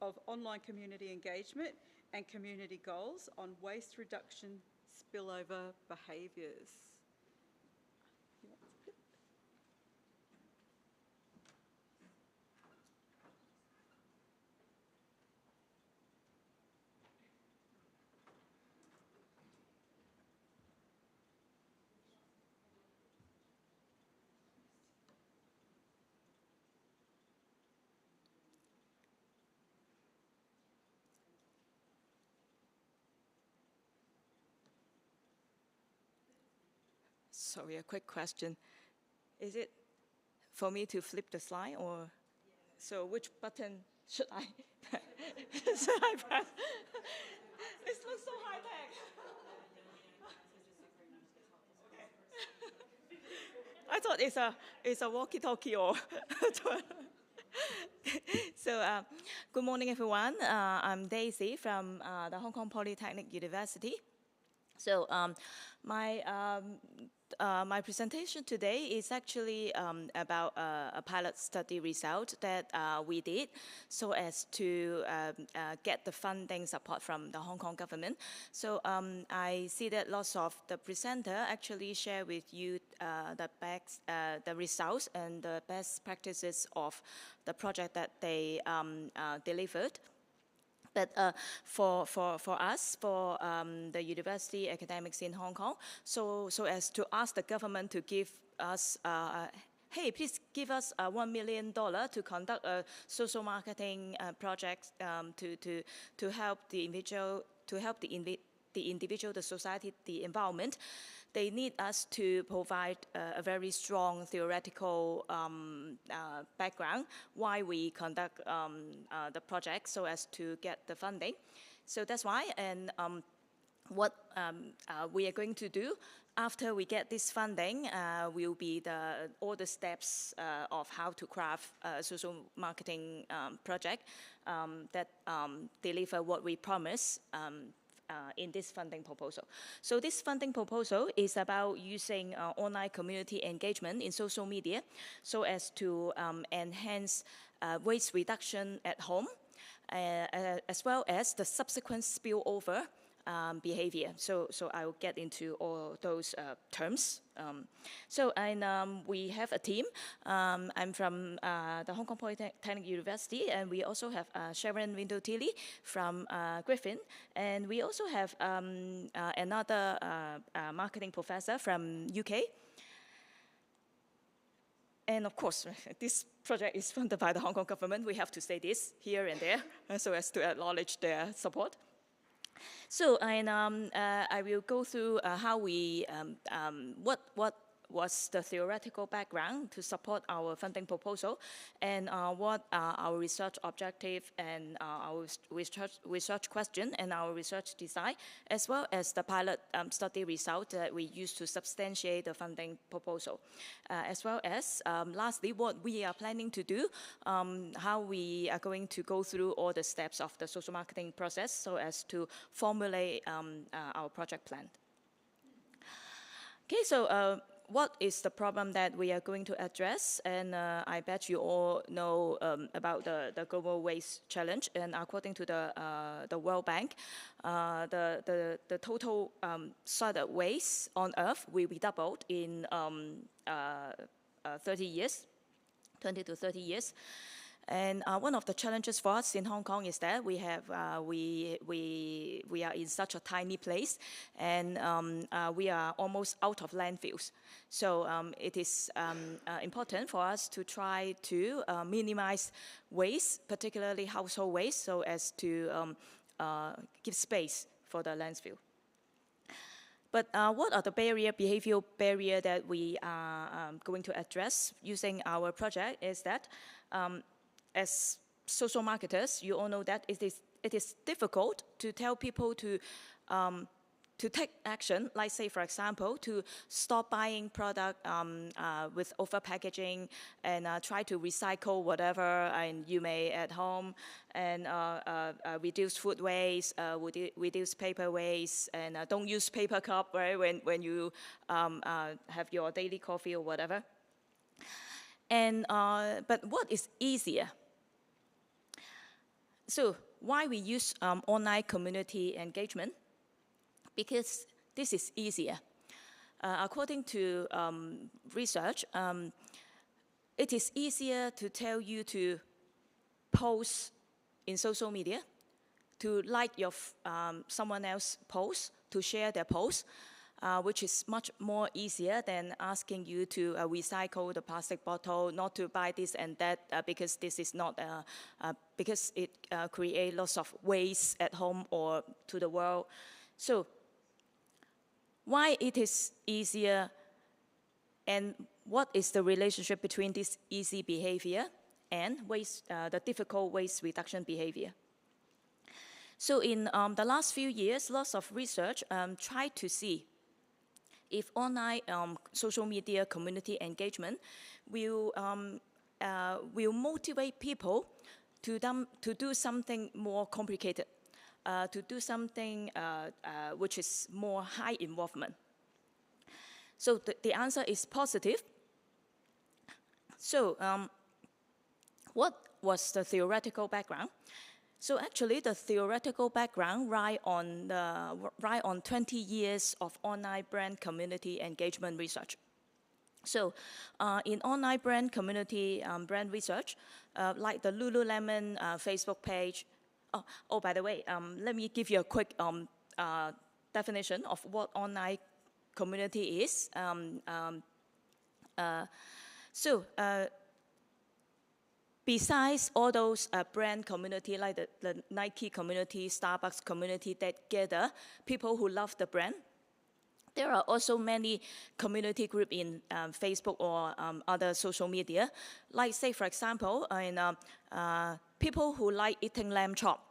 of online community engagement and community goals on waste reduction spillover behaviours. Sorry, a quick question. Is it for me to flip the slide or? Yeah. So which button should I, should I press? It looks so high tech. I thought it's a walkie-talkie or. So good morning, everyone. I'm Daisy from the Hong Kong Polytechnic University. So my presentation today is actually about a pilot study result that we did so as to get the funding support from the Hong Kong government. So I see that lots of the presenter actually share with you the results and the best practices of the project that they delivered. But for us, for the university academics in Hong Kong, so as to ask the government to give us, hey, please give us $1 million to conduct a social marketing project to help the individual, the society, the environment. They need us to provide a very strong theoretical background why we conduct the project so as to get the funding. So that's why, and what we are going to do after we get this funding will be all the steps of how to craft a social marketing project that deliver what we promise in this funding proposal. So this funding proposal is about using online community engagement in social media so as to enhance waste reduction at home, as well as the subsequent spillover behavior. So I'll get into all those terms. We have a team. I'm from the Hong Kong Polytechnic University, and we also have Sharyn Rundle-Thiele from Griffith, and we also have another marketing professor from UK. And of course, this project is funded by the Hong Kong government. We have to say this here and there so as to acknowledge their support. So, I will go through how we, what was the theoretical background to support our funding proposal, and what are our research objective and our research question and our research design, as well as the pilot study result that we used to substantiate the funding proposal, as well as lastly what we are planning to do, how we are going to go through all the steps of the social marketing process so as to formulate our project plan. Okay, so what is the problem that we are going to address? And I bet you all know about the global waste challenge. And according to the World Bank, the total solid waste on Earth will be doubled in 30 years, 20 to 30 years. And one of the challenges for us in Hong Kong is that we are in such a tiny place, and we are almost out of landfills. So it is important for us to try to minimize waste, particularly household waste, so as to give space for the landfill. But what are the behavioral barrier that we are going to address using our project is that as social marketers, you all know that it is difficult to tell people to take action, like say, for example, to stop buying product with over-packaging and try to recycle whatever you may at home, and reduce food waste, reduce paper waste, and don't use paper cup, right, when you have your daily coffee or whatever. And but what is easier? So why we use online community engagement? Because this is easier. According to research, it is easier to tell you to post in social media, to like your someone else's post, to share their post, which is much more easier than asking you to recycle the plastic bottle, not to buy this and that, because this is not, because it creates lots of waste at home or to the world. So why it is easier, and what is the relationship between this easy behavior and waste, the difficult waste reduction behavior? So in the last few years, lots of research tried to see if online social media community engagement will motivate people to do something more complicated, to do something which is more high involvement. So the answer is positive. So what was the theoretical background? So actually, the theoretical background ride on 20 years of online brand community engagement research. So in online brand community brand research, like the Lululemon Facebook page. Oh, by the way, let me give you a quick definition of what online community is. Besides all those brand community, like the Nike community, Starbucks community that gather people who love the brand, there are also many community groups in Facebook or other social media. Like, say, for example, in people who like eating lamb chop,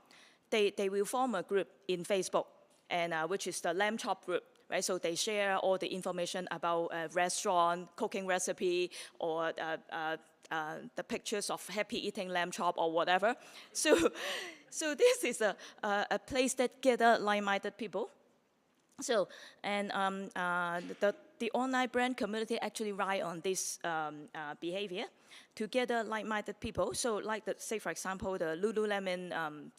they will form a group in Facebook, and which is the lamb chop group. Right, so they share all the information about restaurant, cooking recipe, or the pictures of happy eating lamb chop or whatever. So this is a place that gather like-minded people. So, and the online brand community actually ride on this behavior to gather like-minded people. So like, say for example, the Lululemon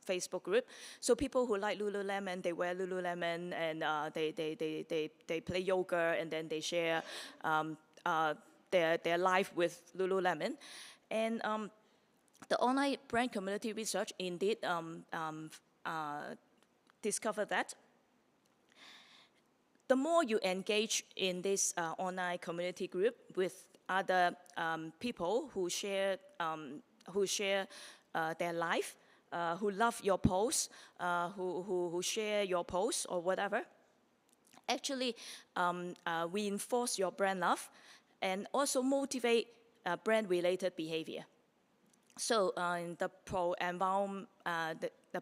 Facebook group. So people who like Lululemon, they wear Lululemon, and they play yoga, and then they share their life with Lululemon. And the online brand community research indeed discovered that the more you engage in this online community group with other people who share their life, who love your posts, who share your posts or whatever, actually reinforce your brand love and also motivate brand-related behavior. So in the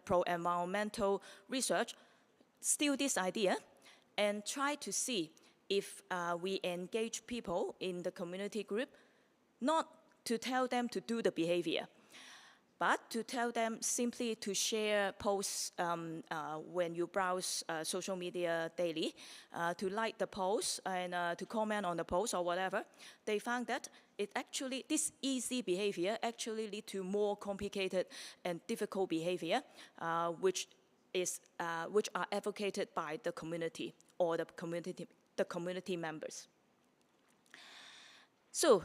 pro-environmental research steal this idea and try to see if we engage people in the community group, not to tell them to do the behavior, but to tell them simply to share posts when you browse social media daily, to like the post and to comment on the post or whatever. They found that this easy behavior actually lead to more complicated and difficult behavior, which are advocated by the community or the community members. So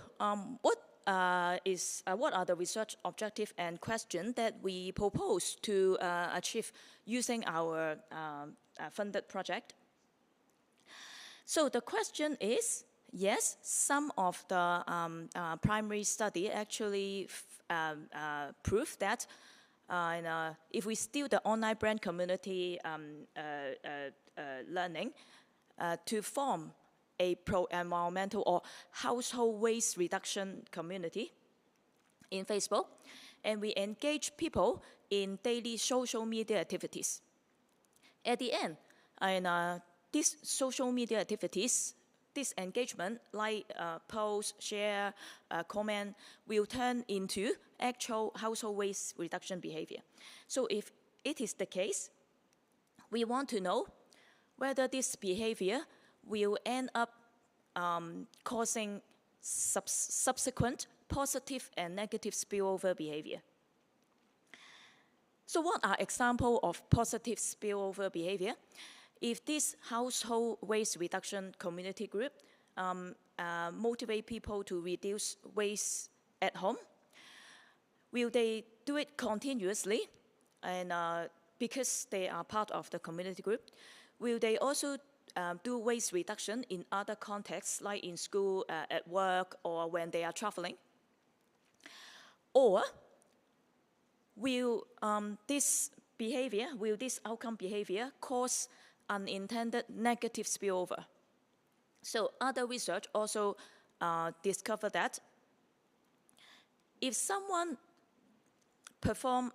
what are the research objectives and questions that we propose to achieve using our funded project? So the question is, yes, some of the primary study actually prove that if we steal the online brand community learning to form a pro-environmental or household waste reduction community in Facebook, and we engage people in daily social media activities. At the end, these social media activities, this engagement, like post, share, comment, will turn into actual household waste reduction behavior. So if it is the case, we want to know whether this behavior will end up causing subsequent positive and negative spillover behavior. So what are examples of positive spillover behavior? If this household waste reduction community group motivate people to reduce waste at home, will they do it continuously? And because they are part of the community group, will they also do waste reduction in other contexts, like in school, at work, or when they are traveling? Or will this outcome behavior cause unintended negative spillover? So other research also discovered that if someone perform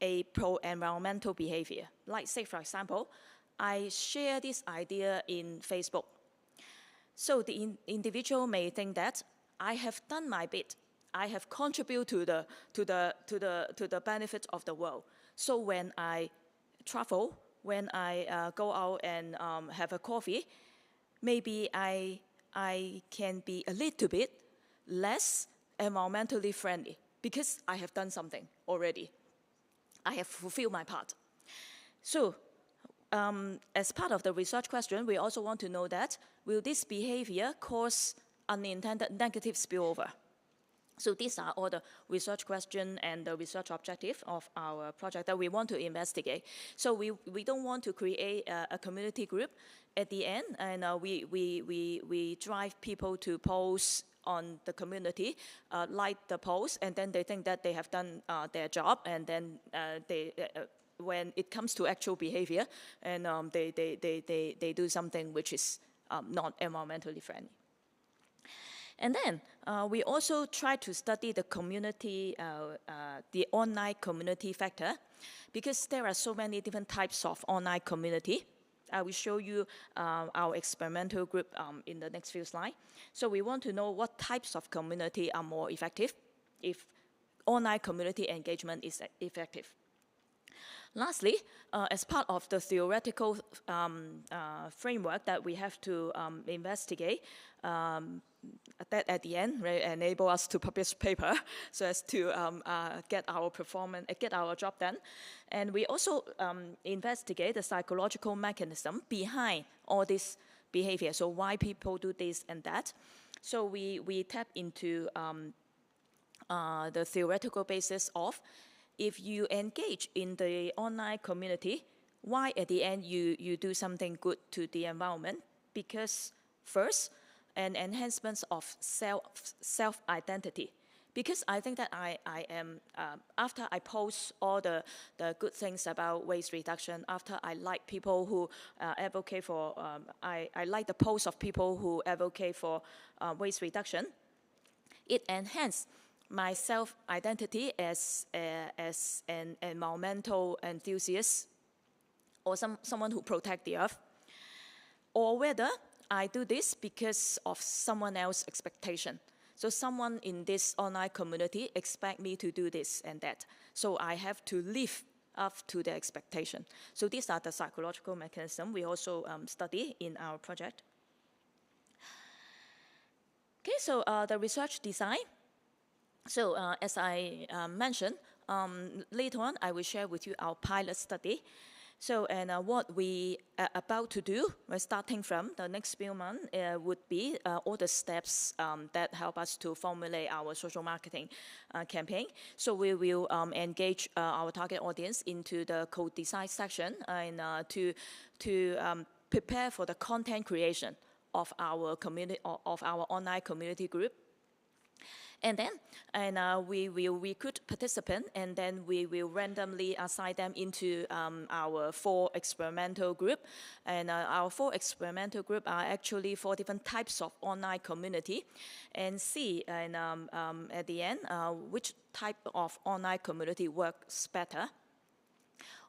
a pro-environmental behavior, like say for example, I share this idea in Facebook. So the individual may think that I have done my bit. I have contributed to the benefit of the world. So when I travel, when I go out and have a coffee, maybe I can be a little bit less environmentally friendly because I have done something already. I have fulfilled my part. So as part of the research question, we also want to know that, will this behavior cause unintended negative spillover? So these are all the research question and the research objective of our project that we want to investigate. So we don't want to create a community group at the end, and we drive people to post on the community, like the post, and then they think that they have done their job, and then when it comes to actual behavior, and they do something which is not environmentally friendly. And then we also try to study the community, the online community factor, because there are so many different types of online community. I will show you our experimental group in the next few slides. So we want to know what types of community are more effective, if online community engagement is effective. Lastly, as part of the theoretical framework that we have to investigate, that at the end enable us to publish paper so as to get our performance, get our job done. And we also investigate the psychological mechanism behind all this behavior. So why people do this and that. So we tap into the theoretical basis of, if you engage in the online community, why at the end you do something good to the environment? Because first, an enhancement of self-identity. Because I think that I am, after I post all the good things about waste reduction, after I like people who advocate for, I like the posts of people who advocate for waste reduction, it enhances my self-identity as an environmental enthusiast, or someone who protects the earth, or whether I do this because of someone else's expectation. So someone in this online community expect me to do this and that. So I have to live up to their expectation. So these are the psychological mechanisms we also study in our project. Okay, so the research design. So as I mentioned, later on I will share with you our pilot study. So, and what we are about to do, starting from the next few months, would be all the steps that help us to formulate our social marketing campaign. So we will engage our target audience into the co-design section and to prepare for the content creation of our community, of our online community group. And then we will recruit participants, and then we will randomly assign them into our 4 experimental group. And our 4 experimental group are actually 4 different types of online community, and see and at the end which type of online community works better,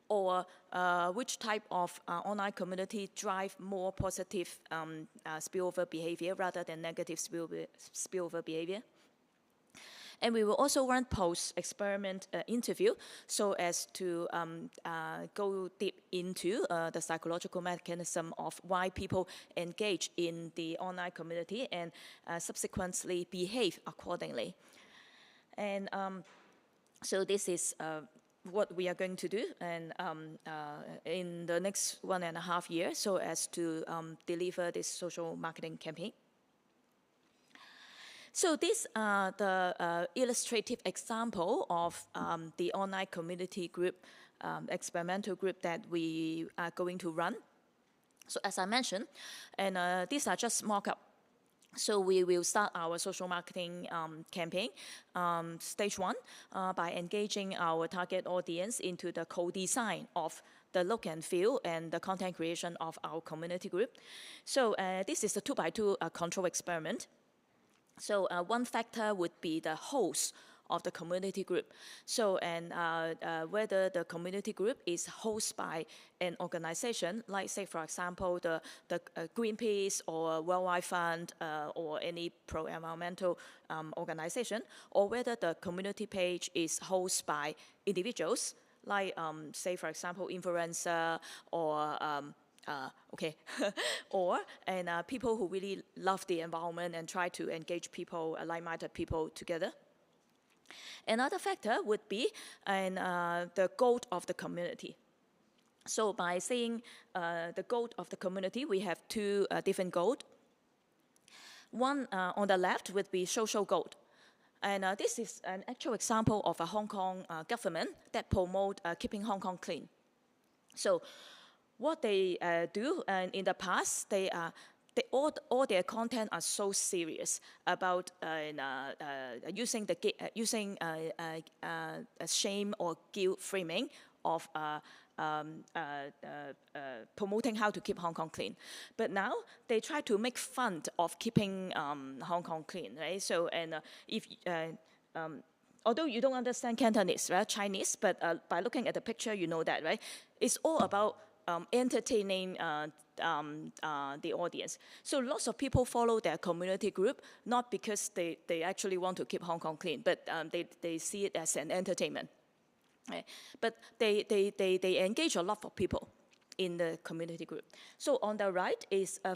or which type of online community drive more positive spillover behavior rather than negative spillover behavior. And we will also run post-experiment interview so as to go deep into the psychological mechanism of why people engage in the online community and subsequently behave accordingly. And so this is what we are going to do and in the next 1.5 years, so as to deliver this social marketing campaign. So these are the illustrative example of the online community group, experimental group that we are going to run. So as I mentioned, and these are just mock-up. So we will start our social marketing campaign, stage 1, by engaging our target audience into the co-design of the look and feel and the content creation of our community group. So this is a 2x2 control experiment. So one factor would be the host of the community group. So, and whether the community group is hosted by an organization, like say, for example, the Greenpeace or World Wide Fund or any pro-environmental organization, or whether the community page is hosted by individuals, like say, for example, influencer or people who really love the environment and try to engage people, like-minded people together. Another factor would be the goal of the community. So by saying the goal of the community, we have two different goals. One on the left would be social goal. And this is an actual example of a Hong Kong government that promote keeping Hong Kong clean. So what they do, and in the past, all their content are so serious about using shame or guilt framing of promoting how to keep Hong Kong clean. But now they try to make fun of keeping Hong Kong clean, right? So although you don't understand Cantonese, right, Chinese, but by looking at the picture, you know that, right? It's all about entertaining the audience. So lots of people follow their community group, not because they actually want to keep Hong Kong clean, but they see it as an entertainment. Right? But they engage a lot of people in the community group. So on the right is a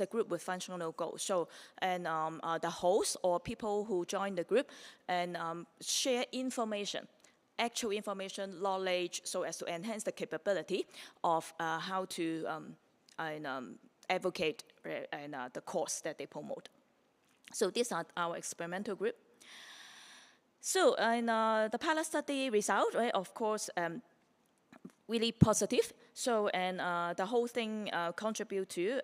group with functional goals. So and the host or people who join the group and share information, actual information, knowledge, so as to enhance the capability of how to advocate the cause that they promote. So these are our experimental group. So the pilot study result, right, of course, really positive. So the whole thing contribute to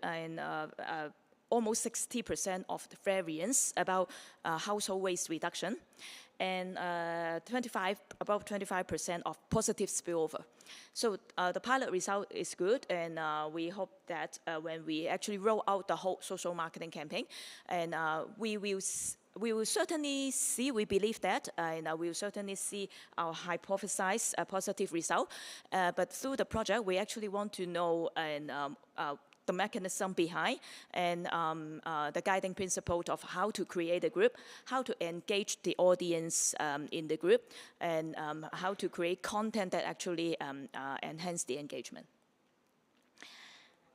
almost 60% of the variance about household waste reduction, and about 25% of positive spillover. So the pilot result is good, and we hope that when we actually roll out the whole social marketing campaign, and we will certainly see, we believe that, and we will certainly see our hypothesize a positive result. But through the project, we actually want to know the mechanism behind and the guiding principle of how to create a group, how to engage the audience in the group, and how to create content that actually enhance the engagement.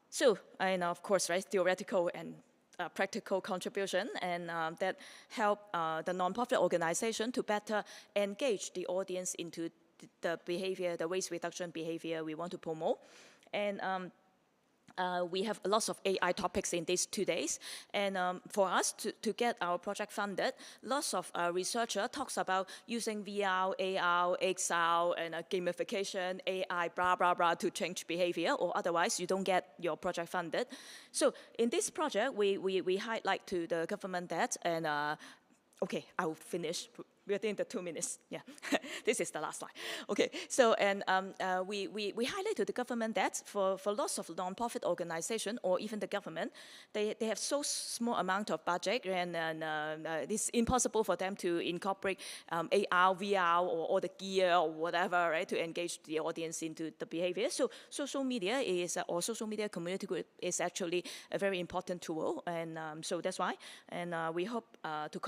So, and of course, right, theoretical and practical contribution, and that help the nonprofit organization to better engage the audience into the behavior, the waste reduction behavior we want to promote. And we have lots of AI topics in these 2 days. And for us to get our project funded, lots of researcher talks about using VR, AR, XR, and gamification, AI, blah, blah, blah, to change behavior, or otherwise you don't get your project funded. So in this project, we highlight to the government that, and okay, I will finish within the 2 minutes. Yeah, this is the last slide. Okay, so and we highlight to the government that for lots of nonprofit organization or even the government, they have so small amount of budget, and it's impossible for them to incorporate AR, VR, or all the gear or whatever, right, to engage the audience into the behavior. So social media is, or social media community group is actually a very important tool, and so that's why, and we hope to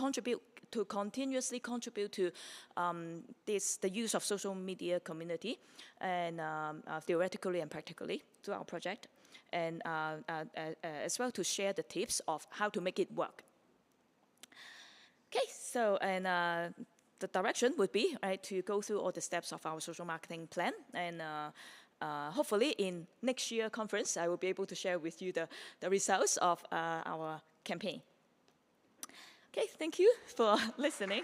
continuously contribute to the use of social media community, and theoretically and practically through our project, and as well to share the tips of how to make it work. Okay, so and the direction would be, right, to go through all the steps of our social marketing plan, and hopefully in next year conference, I will be able to share with you the results of our campaign. Okay, thank you for listening.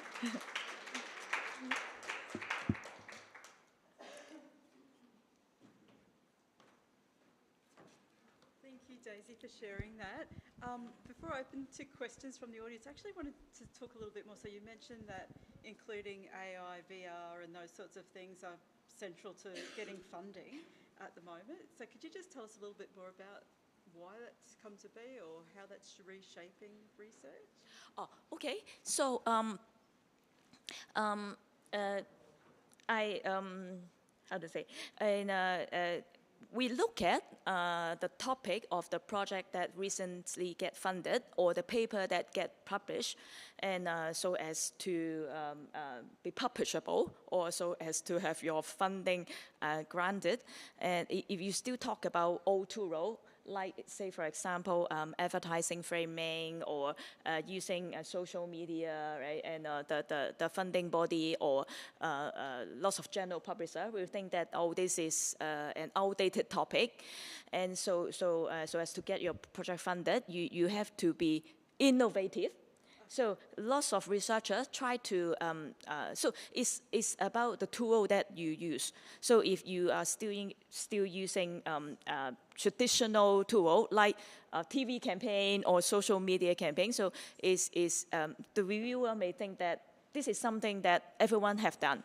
Thank you, Daisy, for sharing that. Before I open to questions from the audience, I actually wanted to talk a little bit more. So you mentioned that including AI, VR, and those sorts of things are central to getting funding at the moment. So could you just tell us a little bit more about why that's come to be, or how that's reshaping research? Oh, okay. So how to say? And we look at the topic of the project that recently get funded, or the paper that get published, and so as to be publishable, or so as to have your funding granted. And if you still talk about old tool, like, say, for example, advertising framing, or using social media, right, and the funding body, or lots of general publisher will think that, oh, this is an outdated topic. And so as to get your project funded, you have to be innovative. So lots of researchers try to, so it's about the tool that you use. So if you are still using traditional tool like a TV campaign or social media campaign, so the reviewer may think that this is something that everyone have done.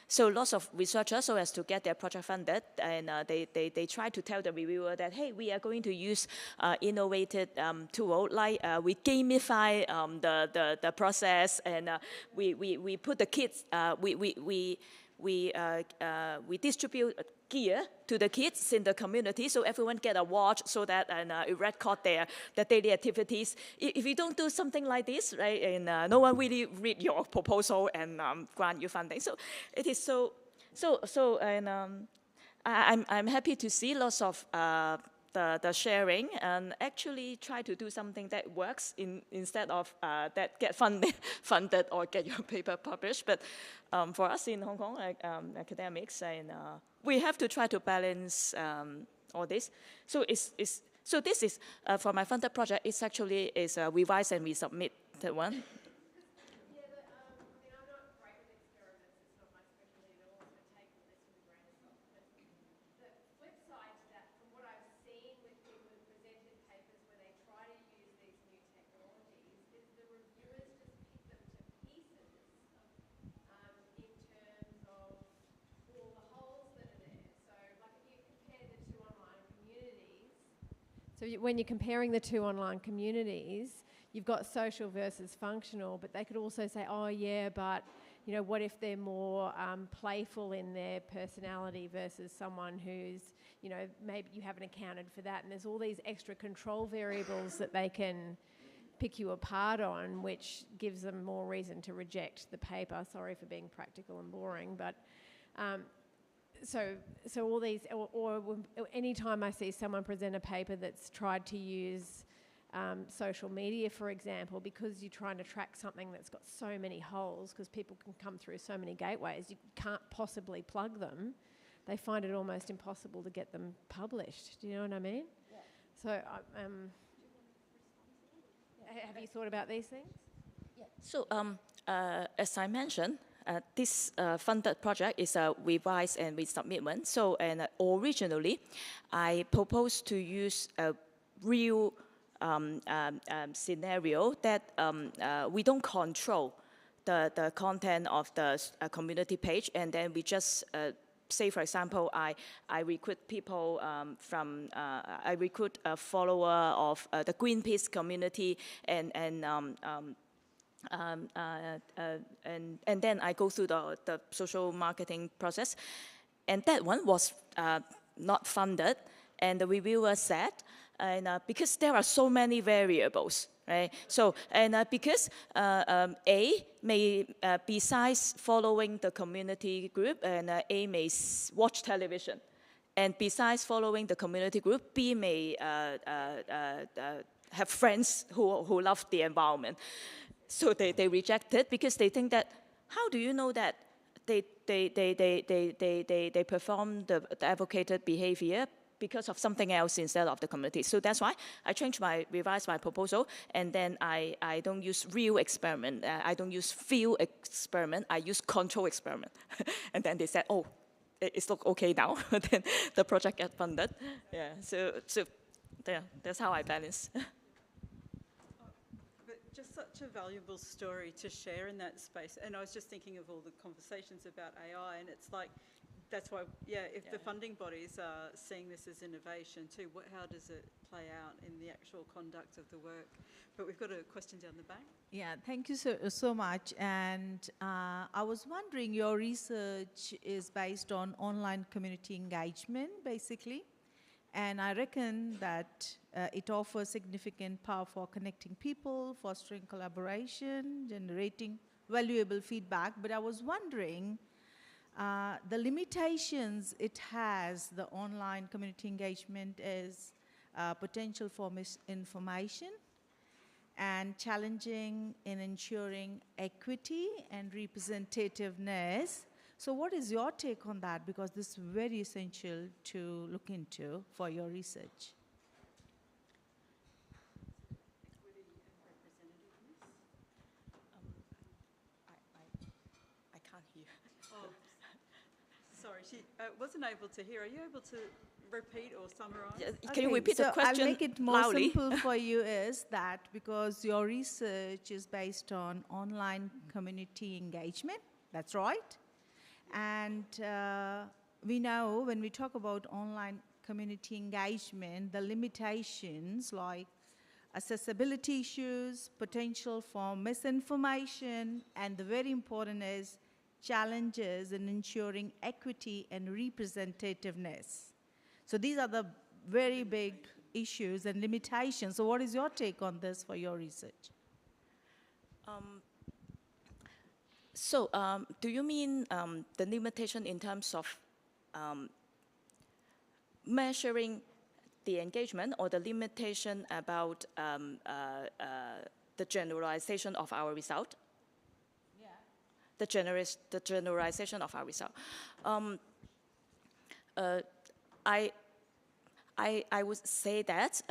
So lots of researchers, so as to get their project funded, and they try to tell the reviewer that, hey, we are going to use innovative tool, like we gamify the process, and we put the kids, we distribute gear to the kids in the community, so everyone get a watch, so that it record their daily activities. If you don't do something like this, right, and no one really read your proposal and grant you funding. So it is and I'm happy to see lots of the sharing, and actually try to do something that works instead of that get funded or get your paper published. But for us in Hong Kong academics, and we have to try to balance all this. So so this is for my funded project. It's actually is a revise and resubmit that one. So when you're comparing the two online communities, you've got social versus functional, but they could also say, oh yeah, but you know, what if they're more playful in their personality versus someone who's, you know, maybe you haven't accounted for that, and there's all these extra control variables that they can pick you apart on, which gives them more reason to reject the paper. Sorry for being practical and boring, but so all these, or any time I see someone present a paper that's tried to use social media, for example, because you're trying to track something that's got so many holes, because people can come through so many gateways, you can't possibly plug them. They find it almost impossible to get them published. Do you know what I mean? Yeah. So have you thought about these things? Yeah. So as I mentioned, this funded project is a revise and resubmit one. So, and originally, I proposed to use a real scenario that we don't control the content of the community page, and then we just say, for example, I recruit people I recruit a follower of the Greenpeace community, and then I go through the social marketing process. And that one was not funded, and the reviewer said, and because there are so many variables, right? So, and because A may, besides following the community group, and A may watch television, and besides following the community group, B may have friends who love the environment. So they reject it because they think that, how do you know that they perform the advocated behavior because of something else instead of the community? So that's why I revised my proposal, and then I don't use real experiment. I don't use field experiment. I use control experiment. And then they said, oh, it's look okay now. Then the project get funded. Yeah. So yeah, that's how I balance. But just such a valuable story to share in that space. And I was just thinking of all the conversations about AI, and it's like, that's why, if the funding bodies are seeing this as innovation too, how does it play out in the actual conduct of the work? But we've got a question down the back. Yeah, thank you so much. And I was wondering, your research is based on online community engagement, basically. And I reckon that it offers significant power for connecting people, fostering collaboration, generating valuable feedback. But I was wondering, the limitations it has, the online community engagement, is potential for misinformation and challenging in ensuring equity and representativeness. So what is your take on that? Because this is very essential to look into for your research. I can't hear. Oh, sorry, she wasn't able to hear. Are you able to repeat or summarise? Can you repeat the question I'll make it more loudly? simple for you is that because your research is based on online community engagement, that's right. And we know when we talk about online community engagement, the limitations like accessibility issues, potential for misinformation, and the very important is challenges in ensuring equity and representativeness. So these are the very big issues and limitations. So what is your take on this for your research? Do you mean the limitation in terms of measuring the engagement, or the limitation about the generalization of our result? Yeah. The generalization of our result. I would say that,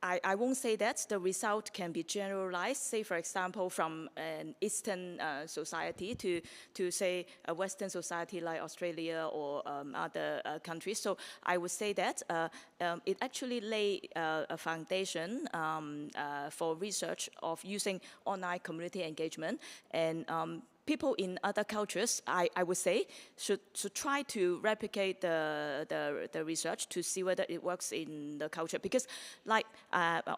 I won't say that the result can be generalized, say, for example, from an Eastern society to say, a Western society like Australia or other countries. So I would say that it actually lay a foundation for research of using online community engagement, and people in other cultures, I would say, should try to replicate the research to see whether it works in the culture. Because, like,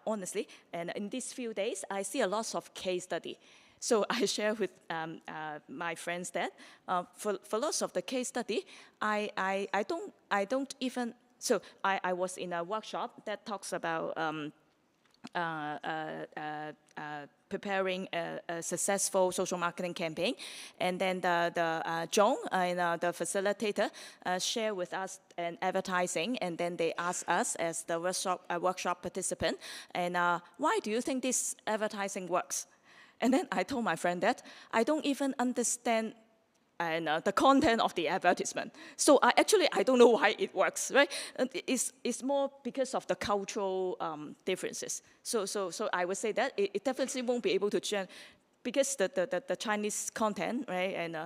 honestly, and in these few days, I see a lot of case study. So I share with my friends that for lots of the case study, I don't even. So I was in a workshop that talks about preparing a successful social marketing campaign, and then the John, the facilitator, share with us an advertising, and then they asked us as the workshop participant, and why do you think this advertising works? And then I told my friend that I don't even understand the content of the advertisement. So I don't know why it works, right? It's more because of the cultural differences. So I would say that it definitely won't be able to because the Chinese content, right? And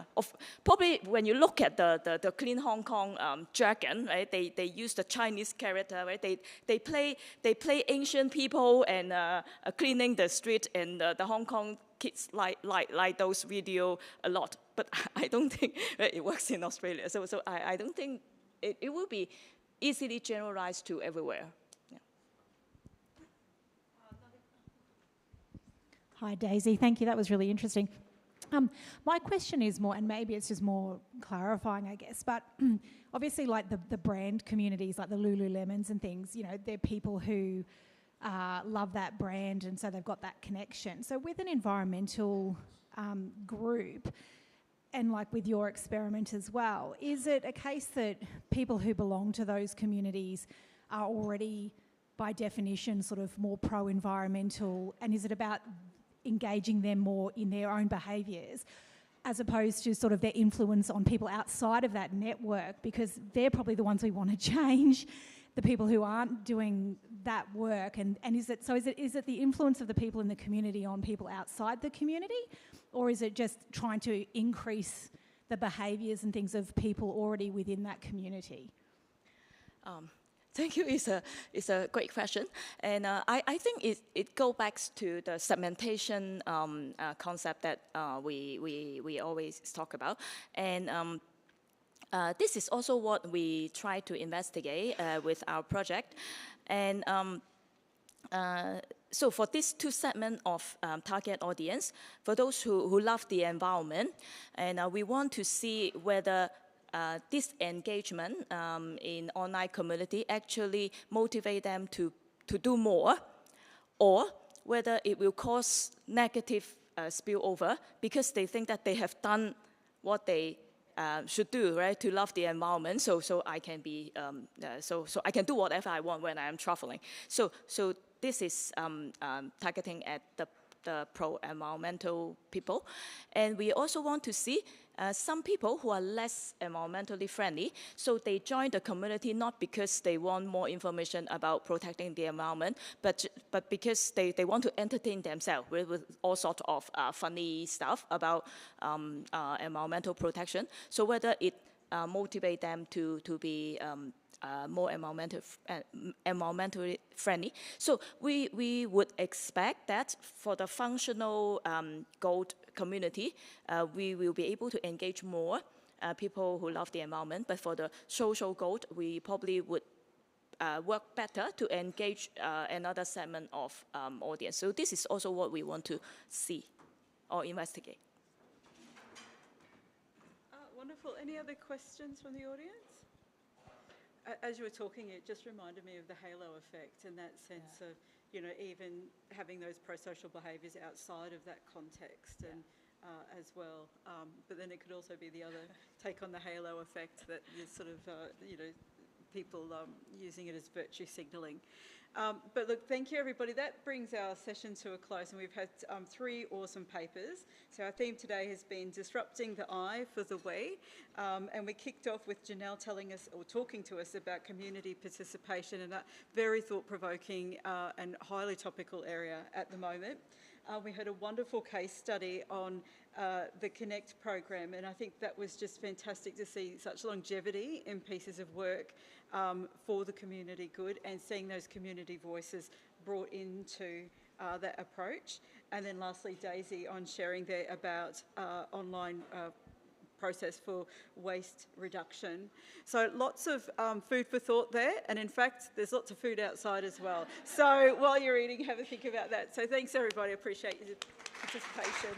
probably when you look at the Clean Hong Kong jargon, right? They use the Chinese character, right? They play ancient people and cleaning the street, and the Hong Kong kids like those video a lot. But I don't think it works in Australia. So I don't think it will be easily generalized to everywhere. Yeah. Hi, Daisy. Thank you. That was really interesting. My question is more, and maybe it's just more clarifying, I guess, but obviously like the brand communities, like the Lululemons and things, you know, they're people who love that brand, and so they've got that connection. So with an environmental group, and like with your experiment as well, is it a case that people who belong to those communities are already, by definition, sort of more pro-environmental, and is it about engaging them more in their own behaviours, as opposed to sort of their influence on people outside of that network, because they're probably the ones we want to change, the people who aren't doing that work. And is it the influence of the people in the community on people outside the community, or is it just trying to increase the behaviours and things of people already within that community? Thank you. It's a great question, and I think it goes back to the segmentation concept that we always talk about, and this is also what we try to investigate with our project, and so for these two segments of target audience, for those who love the environment, and we want to see whether this engagement in online community actually motivate them to do more, or whether it will cause negative spillover because they think that they have done what they should do, right, to love the environment. So I can be so I can do whatever I want when I am traveling. So this is targeting at the pro-environmental people, and we also want to see some people who are less environmentally friendly, so they join the community not because they want more information about protecting the environment, but because they want to entertain themselves with all sorts of funny stuff about environmental protection. So whether it motivates them to be more environmentally friendly. So we would expect that for the functional gold community, we will be able to engage more people who love the environment. But for the social gold, we probably would work better to engage another segment of audience. So this is also what we want to see or investigate. Wonderful. Any other questions from the audience? As you were talking, it just reminded me of the halo effect and that sense of, even having those pro-social behaviours outside of that context and as well. But then it could also be the other take on the halo effect that is sort of, people using it as virtue signalling. But look, thank you everybody. That brings our session to a close, and we've had 3 awesome papers. So our theme today has been Disrupting the I for the We, and we kicked off with Janelle telling us, or talking to us about community participation in a very thought-provoking and highly topical area at the moment. We had a wonderful case study on the Connect program, and I think that was just fantastic to see such longevity in pieces of work for the community good, and seeing those community voices brought into that approach. And then lastly, Daisy on sharing there about online process for waste reduction. So lots of food for thought there, and in fact there's lots of food outside as well. So while you're eating, have a think about that. So thanks everybody, appreciate your participation.